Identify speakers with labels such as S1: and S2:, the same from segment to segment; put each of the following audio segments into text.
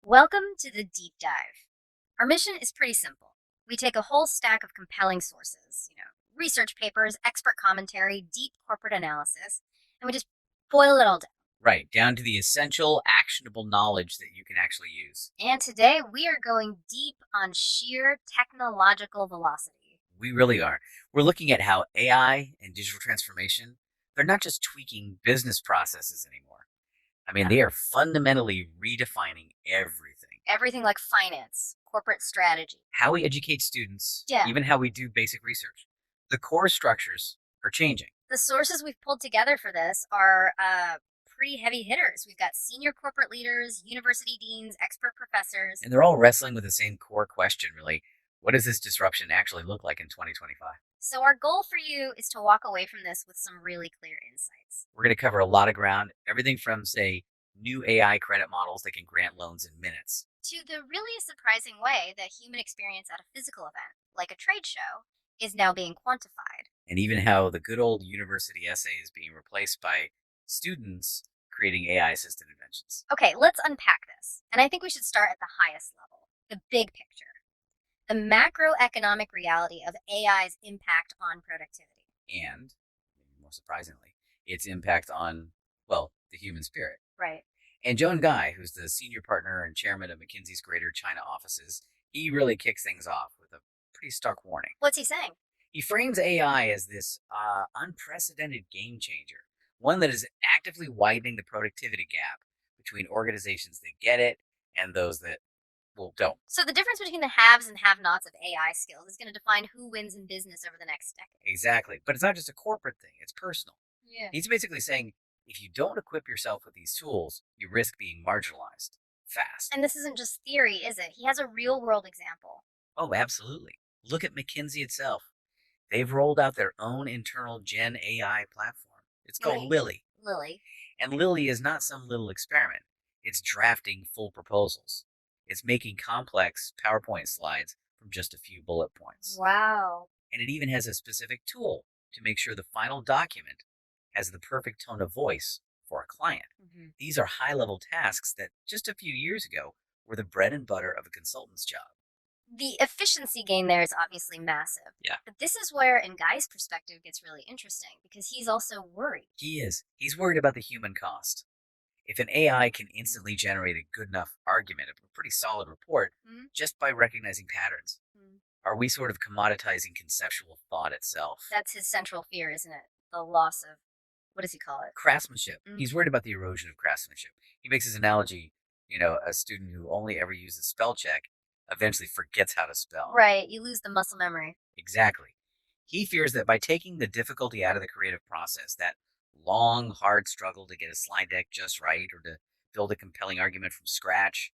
S1: Welcome to the deep dive. Our mission is pretty simple. We take a whole stack of compelling sources, research papers, expert commentary, deep corporate analysis, and we just boil it all down.
S2: Right, down to the essential, actionable knowledge that you can actually use.
S1: And today we are going deep on sheer technological velocity.
S2: We really are. We're looking at how AI and digital transformation, they're not just tweaking business processes anymore. They are fundamentally redefining everything.
S1: Everything like finance, corporate strategy.
S2: How we educate students,
S1: Yeah.
S2: even how we do basic research. The core structures are changing.
S1: The sources we've pulled together for this are pretty heavy hitters. We've got senior corporate leaders, university deans, expert professors.
S2: And they're all wrestling with the same core question, really. What does this disruption actually look like in 2025?
S1: So our goal for you is to walk away from this with some really clear insights.
S2: We're going to cover a lot of ground, everything from, say, new AI credit models that can grant loans in minutes,
S1: To the really surprising way that human experience at a physical event, like a trade show, is now being quantified.
S2: and even how the good old university essay is being replaced by students creating AI assisted inventions.
S1: Okay, let's unpack this. And I think we should start at the highest level, the big picture. The macroeconomic reality of AI's impact on productivity.
S2: And, maybe more surprisingly, its impact on, well, the human spirit.
S1: Right.
S2: And Joan Guy, who's the senior partner and chairman of McKinsey's Greater China offices, he really kicks things off with a pretty stark warning.
S1: What's he saying?
S2: He frames AI as this unprecedented game changer, one that is actively widening the productivity gap between organizations that get it and those that, well, don't.
S1: So the difference between the haves and have-nots of AI skills is going to define who wins in business over the next decade.
S2: Exactly. But it's not just a corporate thing, it's personal.
S1: Yeah.
S2: He's basically saying if you don't equip yourself with these tools, you risk being marginalized fast.
S1: And this isn't just theory, is it? He has a real-world example.
S2: Oh, absolutely. Look at McKinsey itself. They've rolled out their own internal Gen AI platform. It's called
S1: Right.
S2: Lily.
S1: Lily.
S2: And Lily is not some little experiment. It's drafting full proposals. It's making complex PowerPoint slides from just a few bullet points.
S1: Wow.
S2: And it even has a specific tool to make sure the final document has the perfect tone of voice for a client.
S1: Mm-hmm.
S2: These are high-level tasks that just a few years ago were the bread and butter of a consultant's job.
S1: The efficiency gain there is obviously massive.
S2: Yeah.
S1: But this is where, in Guy's perspective, gets really interesting because he's also worried.
S2: He is. He's worried about the human cost. If an AI can instantly generate a good enough argument, a pretty solid report, just by recognizing patterns, are we sort of commoditizing conceptual thought itself?
S1: That's his central fear, isn't it? The loss of, what does he call it?
S2: Craftsmanship. He's worried about the erosion of craftsmanship. He makes his analogy, a student who only ever uses spell check eventually forgets how to spell.
S1: Right, you lose the muscle memory.
S2: Exactly. He fears that by taking the difficulty out of the creative process, that long, hard struggle to get a slide deck just right or to build a compelling argument from scratch,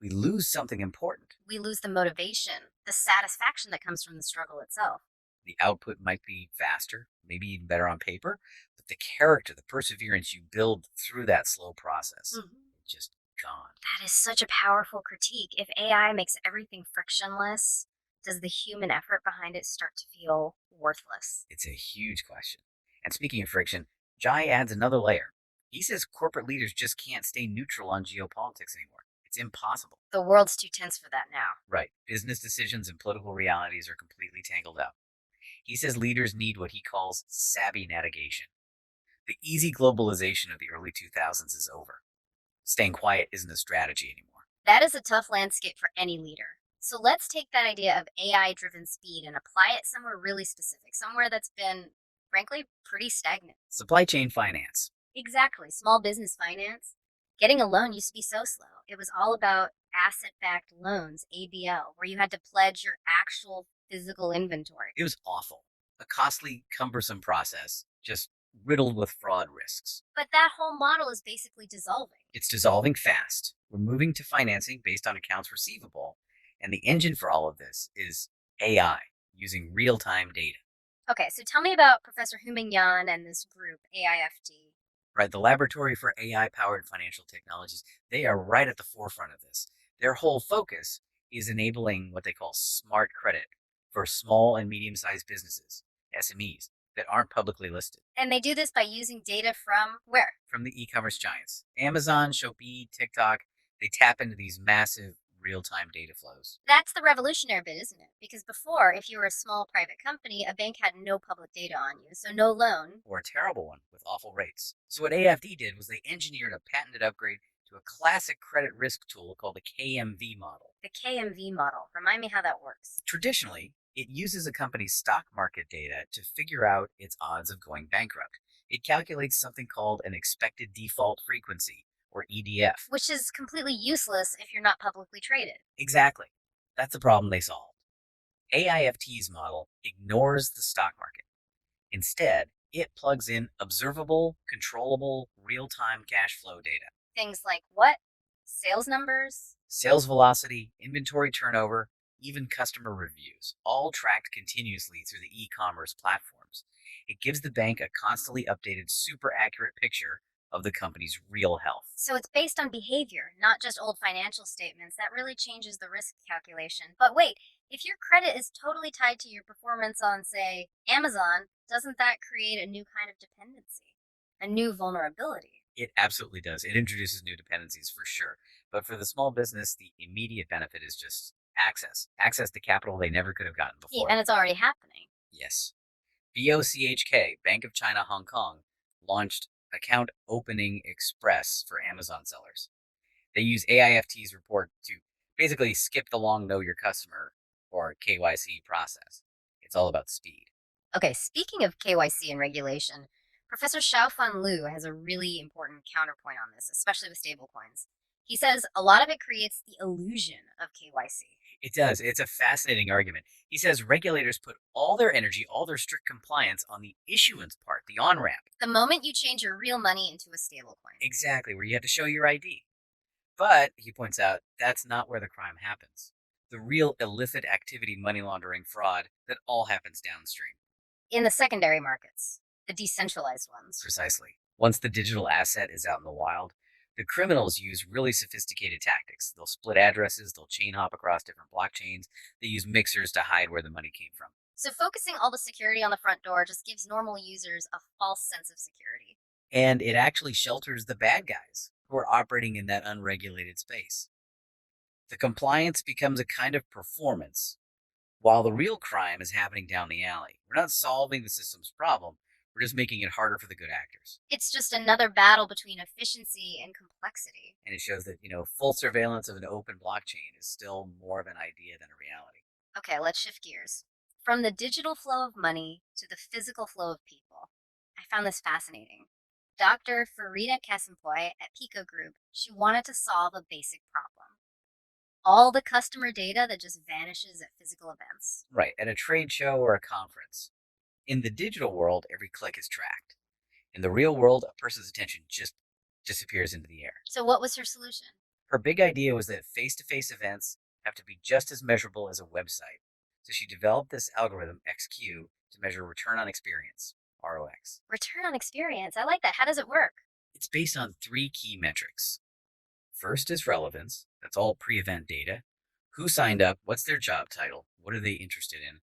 S2: we lose something important.
S1: We lose the motivation, the satisfaction that comes from the struggle itself.
S2: The output might be faster, maybe even better on paper, but the character, the perseverance you build through that slow process, just gone.
S1: That is such a powerful critique. If AI makes everything frictionless, does the human effort behind it start to feel worthless?
S2: It's a huge question. And speaking of friction, Jai adds another layer. He says corporate leaders just can't stay neutral on geopolitics anymore. It's impossible.
S1: The world's too tense for that now.
S2: Right. Business decisions and political realities are completely tangled up. He says leaders need what he calls savvy navigation. The easy globalization of the early 2000s is over. Staying quiet isn't a strategy anymore.
S1: That is a tough landscape for any leader. So let's take that idea of AI-driven speed and apply it somewhere really specific, somewhere that's been, frankly, pretty stagnant.
S2: Supply chain finance.
S1: Exactly. Small business finance. Getting a loan used to be so slow. It was all about asset-backed loans, ABL, where you had to pledge your actual physical inventory.
S2: It was awful. A costly, cumbersome process, just riddled with fraud risks.
S1: But that whole model is basically dissolving.
S2: It's dissolving fast. We're moving to financing based on accounts receivable, and the engine for all of this is AI, using real-time data.
S1: Okay, so tell me about Professor Human Yan and this group, AIFT.
S2: Right, the Laboratory for AI-Powered Financial Technologies, they are right at the forefront of this. Their whole focus is enabling what they call smart credit for small and medium-sized businesses, SMEs, that aren't publicly listed.
S1: And they do this by using data from where?
S2: From the e-commerce giants. Amazon, Shopee, TikTok, They tap into these massive real-time data flows.
S1: That's the revolutionary bit, isn't it? Because before, if you were a small private company, a bank had no public data on you, so no loan.
S2: Or a terrible one with awful rates. So what AFD did was they engineered a patented upgrade to a classic credit risk tool called the KMV model.
S1: The KMV model. Remind me how that works.
S2: Traditionally, it uses a company's stock market data to figure out its odds of going bankrupt. It calculates something called an expected default frequency, or EDF.
S1: Which is completely useless if you're not publicly traded.
S2: Exactly. That's the problem they solved. AIFT's model ignores the stock market. Instead, it plugs in observable, controllable, real-time cash flow data.
S1: Things like what? Sales numbers?
S2: Sales velocity, inventory turnover, even customer reviews, all tracked continuously through the e-commerce platforms. It gives the bank a constantly updated, super accurate picture of the company's real health.
S1: So it's based on behavior, not just old financial statements. That really changes the risk calculation. But wait, if your credit is totally tied to your performance on, say, Amazon, doesn't that create a new kind of dependency? A new vulnerability?
S2: It absolutely does. It introduces new dependencies for sure. But for the small business, the immediate benefit is just access to capital they never could have gotten
S1: Yeah,
S2: before.
S1: and it's already happening.
S2: Yes. BOCHK, Bank of China Hong Kong, launched Account Opening Express for Amazon sellers. They use AIFT's report to basically skip the long know your customer or KYC process. It's all about speed.
S1: Okay, speaking of KYC and regulation, Professor Xiaofan Liu has a really important counterpoint on this, especially with stablecoins. He says a lot of it creates the illusion of KYC.
S2: It does. It's a fascinating argument. He says regulators put all their energy, all their strict compliance on the issuance part, the on ramp.
S1: The moment you change your real money into a stablecoin.
S2: Exactly, where you have to show your ID. But, he points out, that's not where the crime happens. The real illicit activity, money laundering, fraud, that all happens downstream.
S1: In the secondary markets, the decentralized ones.
S2: Precisely. Once the digital asset is out in the wild, the criminals use really sophisticated tactics. They'll split addresses, they'll chain hop across different blockchains, they use mixers to hide where the money came from.
S1: So focusing all the security on the front door just gives normal users a false sense of security.
S2: And it actually shelters the bad guys who are operating in that unregulated space. The compliance becomes a kind of performance, while the real crime is happening down the alley. We're not solving the system's problem, we're just making it harder for the good actors.
S1: It's just another battle between efficiency and complexity.
S2: And it shows that, full surveillance of an open blockchain is still more of an idea than a reality.
S1: Okay, let's shift gears. From the digital flow of money to the physical flow of people. I found this fascinating. Dr. Farida Kasimpoy at Pico Group, she wanted to solve a basic problem. All the customer data that just vanishes at physical events.
S2: Right, at a trade show or a conference. In the digital world, every click is tracked. In the real world, a person's attention just disappears into the air.
S1: So what was her solution?
S2: Her big idea was that face-to-face events have to be just as measurable as a website. So she developed this algorithm, XQ, to measure return on experience, ROX.
S1: Return on experience. I like that. How does it work?
S2: It's based on 3 key metrics. First is relevance. That's all pre-event data. Who signed up? What's their job title? What are they interested in?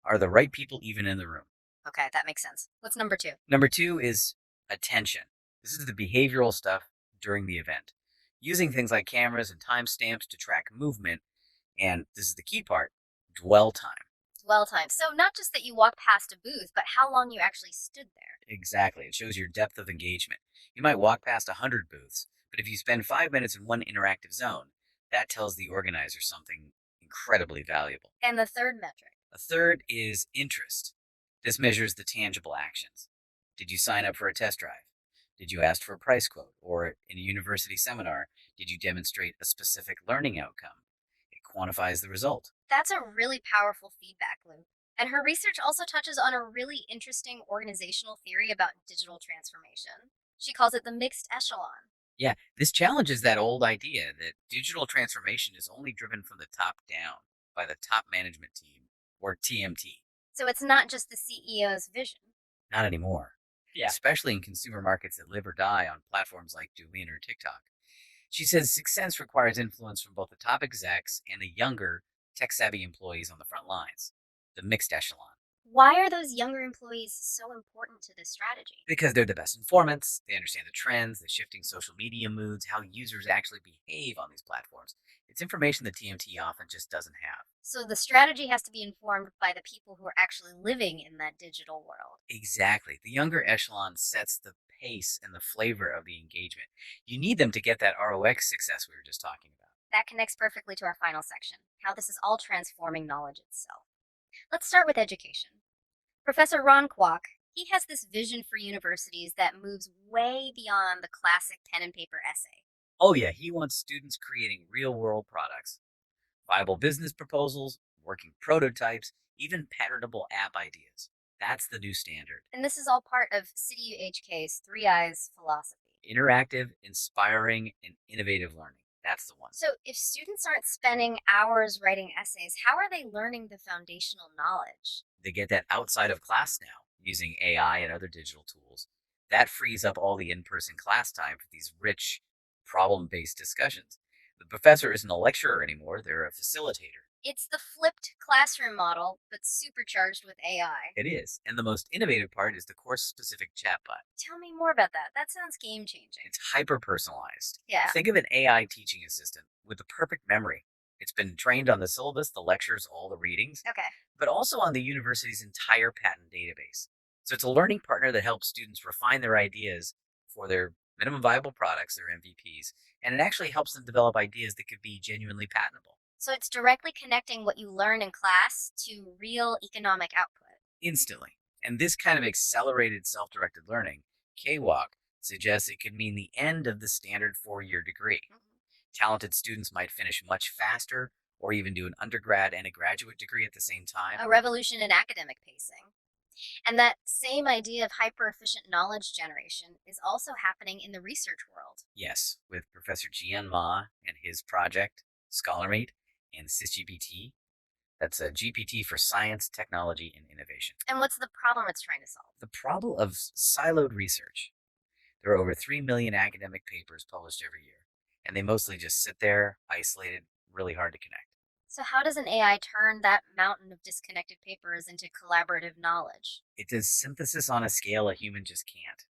S2: Are the right people even in the room?
S1: Okay, that makes sense. What's number 2?
S2: Number 2 is attention. This is the behavioral stuff during the event. Using things like cameras and timestamps to track movement, and this is the key part, dwell time.
S1: Dwell time. So not just that you walked past a booth, but how long you actually stood there.
S2: Exactly. It shows your depth of engagement. You might walk past 100 booths, but if you spend 5 minutes in one interactive zone, that tells the organizer something incredibly valuable.
S1: And the third metric.
S2: A third is interest. This measures the tangible actions. Did you sign up for a test drive? Did you ask for a price quote? Or in a university seminar, did you demonstrate a specific learning outcome? It quantifies the result.
S1: That's a really powerful feedback loop. And her research also touches on a really interesting organizational theory about digital transformation. She calls it the mixed echelon.
S2: Yeah, this challenges that old idea that digital transformation is only driven from the top down by the top management team, or TMT.
S1: So it's not just the CEO's vision.
S2: Not anymore.
S1: Yeah.
S2: Especially in consumer markets that live or die on platforms like Douyin or TikTok. She says success requires influence from both the top execs and the younger, tech-savvy employees on the front lines. The mixed echelon.
S1: Why are those younger employees so important to this strategy?
S2: Because they're the best informants, they understand the trends, the shifting social media moods, how users actually behave on these platforms. It's information that TMT often just doesn't have.
S1: So the strategy has to be informed by the people who are actually living in that digital world.
S2: Exactly. The younger echelon sets the pace and the flavor of the engagement. You need them to get that ROX success we were just talking about.
S1: That connects perfectly to our final section, how this is all transforming knowledge itself. Let's start with education. Professor Ron Kwok, he has this vision for universities that moves way beyond the classic pen and paper essay.
S2: Oh, yeah, he wants students creating real world products, viable business proposals, working prototypes, even patentable app ideas. That's the new standard.
S1: And this is all part of City UHK's Three Eyes philosophy.
S2: Interactive, inspiring, and innovative learning. That's the one.
S1: So, if students aren't spending hours writing essays, how are they learning the foundational knowledge?
S2: They get that outside of class now using AI and other digital tools. That frees up all the in person class time for these rich, problem based discussions. The professor isn't a lecturer anymore, they're a facilitator.
S1: It's the flipped classroom model, but supercharged with AI.
S2: It is. And the most innovative part is the course specific chatbot.
S1: Tell me more about that. That sounds game changing.
S2: It's hyper personalized.
S1: Yeah.
S2: Think of an AI teaching assistant with the perfect memory. It's been trained on the syllabus, the lectures, all the readings,
S1: Okay.
S2: but also on the university's entire patent database. So it's a learning partner that helps students refine their ideas for their minimum viable products, their MVPs, and it actually helps them develop ideas that could be genuinely patentable
S1: So it's directly connecting what you learn in class to real economic output.
S2: instantly. And this kind of accelerated self directed learning, KWalk, suggests it could mean the end of the standard 4 year degree.
S1: Mhm.
S2: Talented students might finish much faster or even do an undergrad and a graduate degree at the same time.
S1: A revolution in academic pacing. And that same idea of hyper efficient knowledge generation is also happening in the research world.
S2: Yes, with Professor Jian Ma and his project, ScholarMate, and SysGPT. That's a GPT for science, technology, and innovation.
S1: And what's the problem it's trying to solve?
S2: The problem of siloed research. There are over 3 million academic papers published every year, and they mostly just sit there, isolated, really hard to connect.
S1: So, how does an AI turn that mountain of disconnected papers into collaborative knowledge?
S2: It does synthesis on a scale a human just can't.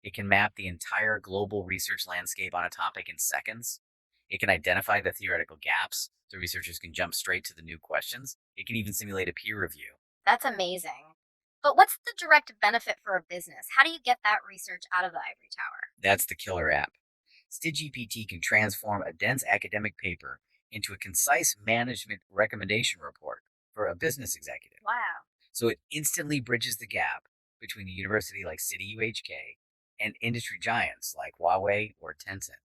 S2: It can map the entire global research landscape on a topic in seconds. It can identify the theoretical gaps so researchers can jump straight to the new questions. It can even simulate a peer review.
S1: That's amazing. But what's the direct benefit for a business? How do you get that research out of the ivory tower?
S2: That's the killer app. StidGPT can transform a dense academic paper into a concise management recommendation report for a business executive.
S1: Wow.
S2: So it instantly bridges the gap between a university like City UHK and industry giants like Huawei or Tencent.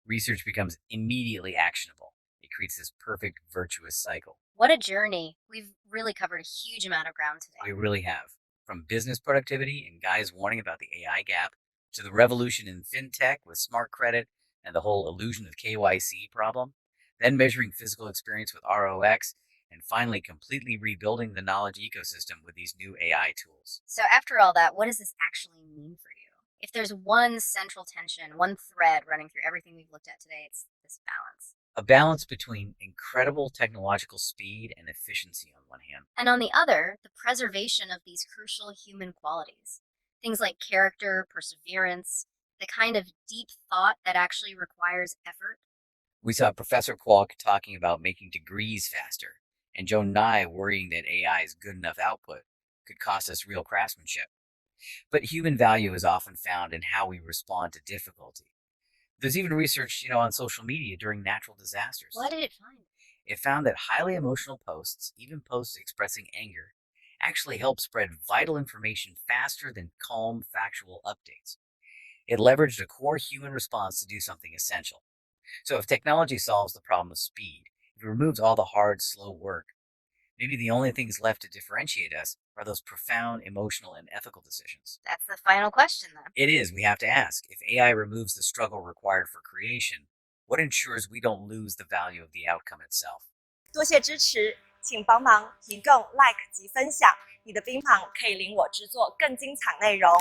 S2: Research becomes immediately actionable. It creates this perfect virtuous cycle.
S1: What a journey. We've really covered a huge amount of ground
S2: We
S1: today.
S2: really have. From business productivity and guys warning about the AI gap to the revolution in fintech with smart credit and the whole illusion of KYC problem, then measuring physical experience with ROX, and finally completely rebuilding the knowledge ecosystem with these new AI tools.
S1: So, after all that, what does this actually mean for you? If there's one central tension, one thread running through everything we've looked at today, it's this balance.
S2: A balance between incredible technological speed and efficiency on one hand.
S1: And on the other, the preservation of these crucial human qualities. Things like character, perseverance, the kind of deep thought that actually requires effort.
S2: We saw Professor Kwok talking about making degrees faster, and Joe Nye worrying that AI's good enough output could cost us real craftsmanship. But human value is often found in how we respond to difficulty. There's even research, on social media during natural disasters.
S1: What did it find?
S2: It found that highly emotional posts, even posts expressing anger, actually help spread vital information faster than calm, factual updates. It leveraged a core human response to do something essential. So if technology solves the problem of speed, if it removes all the hard, slow work, maybe the only things left to differentiate us are those profound emotional and ethical decisions.
S1: That's the final question, then.
S2: It is, we have to ask, if AI removes the struggle required for creation, what ensures we don't lose the value of the outcome itself?
S3: 多谢支持，请帮忙提供 like 及分享，你的冰棒可以领我制作更精彩内容。